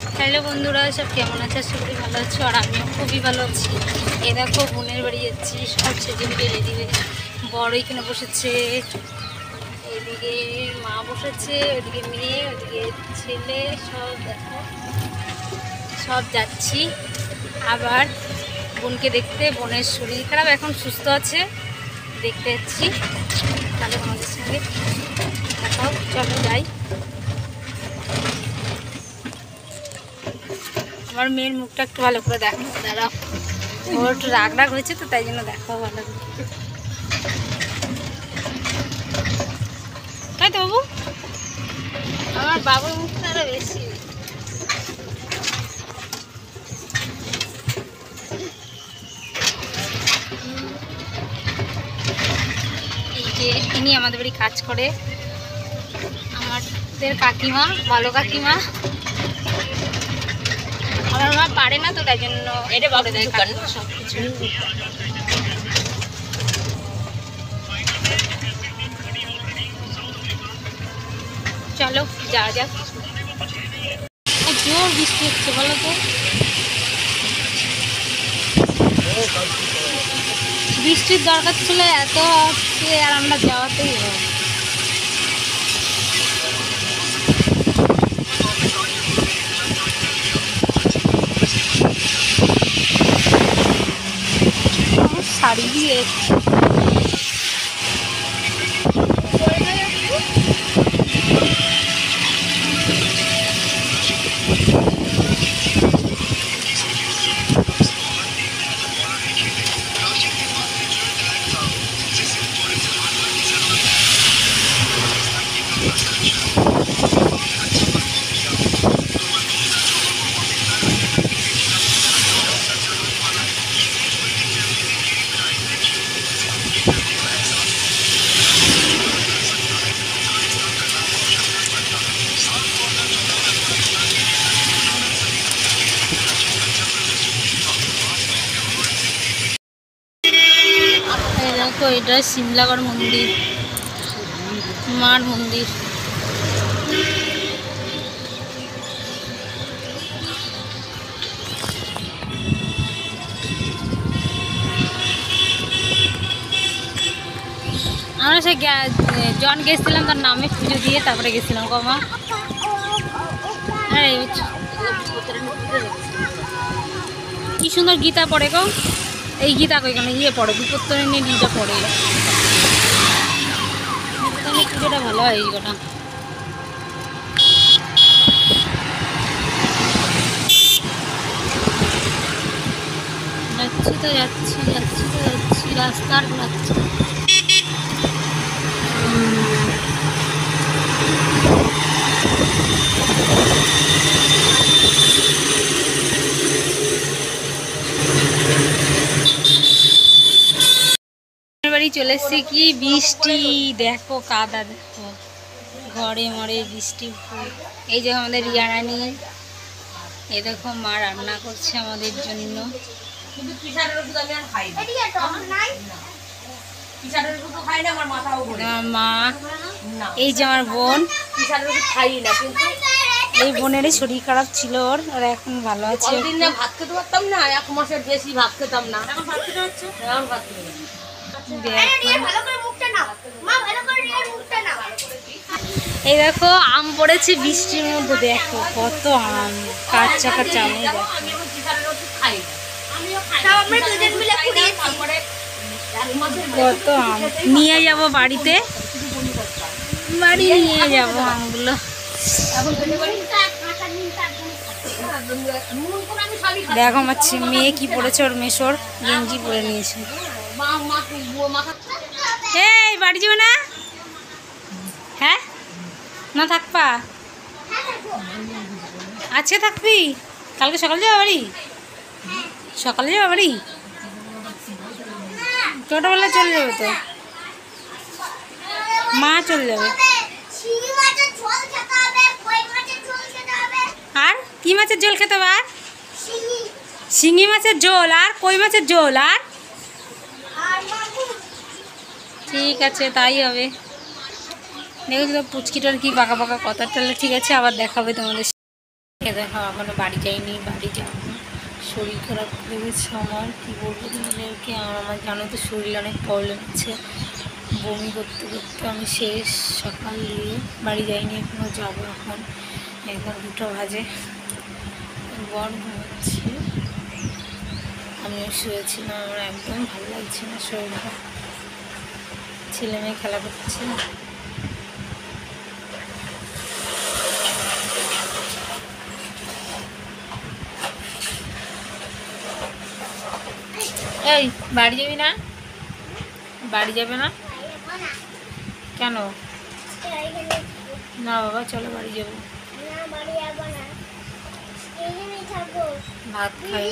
Hello বন্ধুরা, সব কেমন আছে? সবাই ভালো আছো আর আমিও খুবই ভালো আছি। এ দেখো বোনের বাড়ি যাচ্ছি, সব সেজে রেডি হয়ে। বড় এখানে বসেছে, এদিকে মা বসেছে, ওইদিকে মেয়ে, ওইদিকে ছেলে, সব দেখো সব যাচ্ছি আবার বোনকে দেখতে। বোনের শরীর খারাপ, এখন সুস্থ আছে, দেখতে যাচ্ছি। তাহলে আমাদের সঙ্গে দেখাও, চলো যাই। আমার মেয়ের মুখটা একটু ভালো করে দেখো, দাঁড়াও। ওর একটু রাগ রাগ হয়েছে তো, তাই জন্য দেখাও ভালো করে, তাই তো বাবু? আমার বাবুর মুখটা আরো বেশি। এই যে ইনি আমাদের বাড়ি কাজ করে, আমাদের কাকিমা, ভালো কাকিমা। আমার মা পারে না তো, তাই জন্য এটা বলে দেয় কাকিমা সব কিছু। চলো যাওয়া যাক। জোর বৃষ্টি হচ্ছে, বলো তো। বৃষ্টির দরকার ছিল, এত হচ্ছে আর আমরা যাওয়াতেই হবে। শাড়ি দিয়ে দেখো, এটা সিমলাগড় মন্দির, মার মন্দির। আমরা সে জন গেছিলাম, তার নামে পুজো দিয়ে তারপরে গেছিলাম কমা। হ্যাঁ, কি সুন্দর গীতা পড়ে গো। এই গীতা এখানে ইয়ে পড়ে, বিপত্তরিণী গীতা পড়ে। পুজোটা ভালো হয় এই গোটা। যাচ্ছি তো যাচ্ছি, যাচ্ছি তো যাচ্ছি, রাস্তার যাচ্ছি। বাড়ি চলে এসছি, কি বৃষ্টি দেখো, কাদা দেখো, ঘরে মরে বৃষ্টি। এই যে আমাদের রিয়া রানী, এ দেখো মা রান্না করছে আমাদের জন্য। মা, এই যে আমার বোন, এই বোনেরই শরীর খারাপ ছিল, ওর এখন ভালো আছে। ভাত খেতে পারতাম না, 1 মাসের বেশি ভাত খেতাম না, এখন ভাত খেতে হচ্ছে। এই দেখো আম পড়েছে বৃষ্টির মধ্যে, দেখো কত আম, কাঁচা কাঁচা আম। কত আম নিয়ে যাবো বাড়িতে, বাড়ি নিয়ে যাবো আমগুলো। দেখো আমার মেয়ে কি পড়েছে, ওর মেশোর গেঞ্জি পরে নিয়েছে। এই বাড়ি যাবে না? হ্যাঁ, না থাকবা? আজকে থাকবি, কালকে সকালে যাবে বাড়ি? সকালে যাবে বাড়ি? ছোটবেলা চলে যাবে তো, মা চলে যাবে। আর কি মাছের ঝোল খেতে হবে? আর শিঙি মাছের ঝোল, আর কই মাছের ঝোল, আর ঠিক আছে তাই হবে। দেখো তো পুচকিটার কি পাকা পাকা কথা। তাহলে ঠিক আছে, আবার দেখাবে তোমাদের। দেখো এখনো বাড়ি যাইনি, বাড়ি যাবো। শরীর খারাপ লেগেছে আমার, কী বলবো তোমাদেরকে। আমার জানো তো শরীর অনেক প্রবলেম আছে, বমি করতে করতে আমি শেষ। সকাল দিয়ে বাড়ি যাইনি, এখনও যাবো। এখন 2টা বাজে, বর ঘুমাচ্ছে, আমিও শুয়েছিলাম। আমার একদম ভালো লাগছে না শরীরটা, ছেলে মেয়ে খেলা করছে। এই বাড়ি যাবি না? বাড়ি যাবে না কেন? না বাবা চলো বাড়ি যাবো। ভাত খাই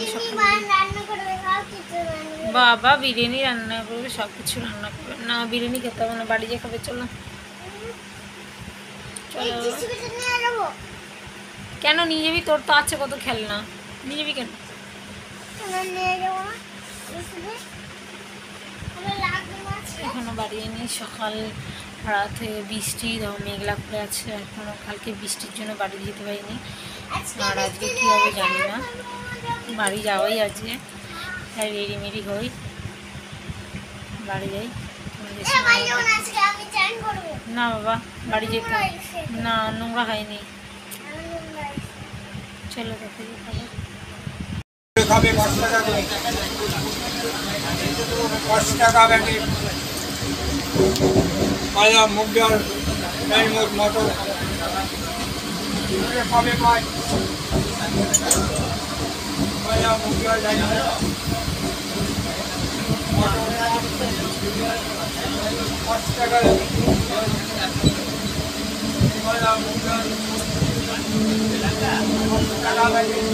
বাবা, বিরিয়ানি রান্না করবে, সব কিছু রান্না করবে। না বিরিয়ানি খেতে হবে না, বাড়ি যেয়ে খাবে। চলো চলো। কেন নিয়ে যাবি? তোর তো আছে কত খেলনা, নিয়ে যাবি কেন? এখনো বাড়ি এনে সকাল রাত হয়ে বৃষ্টি মেঘলা করে আছে, এখনো কালকে বৃষ্টির জন্য বাড়ি যেতে পারিনি। আর আজকে কী হবে জানি না, বাড়ি যাওয়াই আজকে। তাই রেডিমেডি হই, বাড়ি যাই। না বাবা বাড়ি যেতে না, নোংরা হয়নি। চলো দেখো খাবে 5 টাকা করে, 5 টাকা প্যাকেট। কালা মুগ ডাল, মটর খাবে 5, কালা মুগ ডাল, মটর 5 টাকা, কালা মুগ ডাল 5 টাকা প্যাকেট।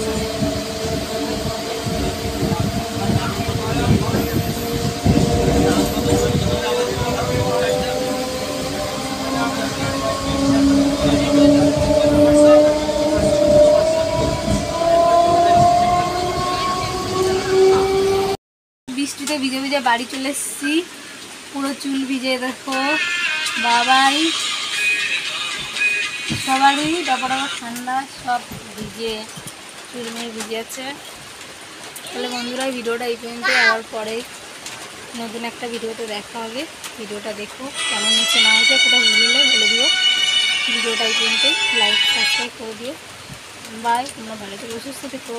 বৃষ্টিতে ভিজে ভিজে বাড়ি চলে এসেছি, পুরো চুল ভিজে। দেখো বাবাই সবারই ডাবা ঠান্ডা, সব ভিজে, চুল মেয়ে ভিজে আছে। তাহলে বন্ধুরা ভিডিওটা এই পর্যন্ত, আবার পরে নতুন একটা ভিডিওতে দেখা হবে। ভিডিওটা দেখো কেমন হচ্ছে না হচ্ছে, কোথাও ভুলে বলে দিও। ভিডিওটা এই পর্যন্তই, লাইক সাবস্ক্রাইব করে দিও। বাই, তোমরা ভালো থেকে সুস্থ থেকো।